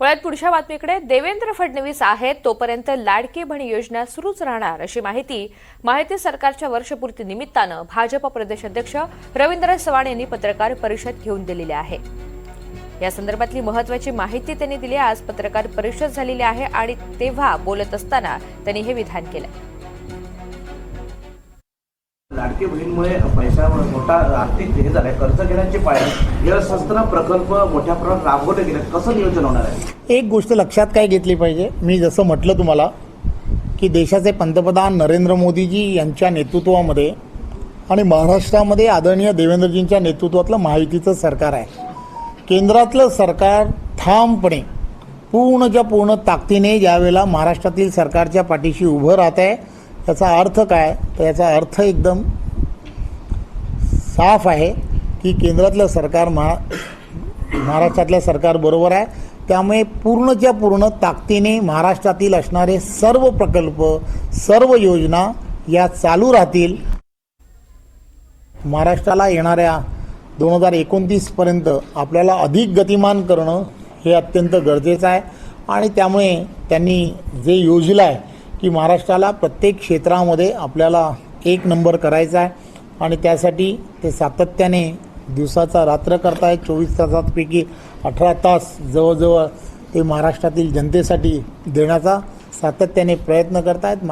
वळत पुढच्या बातमीकडे. देवेंद्र फडणवीस आहेत तोपर्यंत लाडकी बहीण योजना सुरूच राहणार अशी माहिती सरकारच्या वर्षपूर्ती निमित्तानं भाजप प्रदेश अध्यक्ष रवींद्र चव्हाण यांनी पत्रकार परिषद घेऊन दिलेली आहे. या संदर्भातली महत्त्वाची माहिती त्यांनी दिली. आज पत्रकार परिषद झालेली आहे आणि तेव्हा बोलत असताना त्यांनी हे विधान केलं. लाडकी बहीणमुळे पैसा मोठा आर्थिक हे झालाय, कर्ज घेण्याची पायरी या संस्थांना प्रकल्प मोठ्या प्रमाणात राबवले गेले, कसं नियोजन होणार आहे? एक गोष्ट लक्षात काय घेतली पाहिजे, मी जसं म्हटलं तुम्हाला की देशाचे पंतप्रधान नरेंद्र मोदीजी यांच्या नेतृत्वामध्ये आणि महाराष्ट्रामध्ये आदरणीय देवेंद्रजींच्या नेतृत्वातलं महायुतीचं सरकार आहे. केंद्रातलं सरकार ठामपणे पूर्णच्या पूर्ण ताकदीने ज्यावेळेला महाराष्ट्रातील सरकारच्या पाठीशी उभं राहत आहे. याचा अर्थ काय, तर याचा अर्थ एकदम साफ आहे की केंद्रातलं सरकार महाराष्ट्रातल्या सरकार बरोबर आहे. त्यामुळे पूर्णच्या पूर्ण ताकदीने महाराष्ट्रातील असणारे सर्व प्रकल्प, सर्व योजना या चालू राहतील. महाराष्ट्राला येणाऱ्या 2029 पर्यंत आपल्याला अधिक गतिमान करणं हे अत्यंत गरजेचं आहे आणि त्यामुळे त्यांनी जे योजलं आहे की महाराष्ट्राला प्रत्येक क्षेत्रामध्ये आपल्याला एक नंबर करायचा आहे आणि त्यासाठी ते सातत्याने दिवसाचा रात्र करतायत. 24 तासांपैकी 18 तास जवळजवळ ते महाराष्ट्रातील जनतेसाठी देण्याचा सातत्याने प्रयत्न करतायत.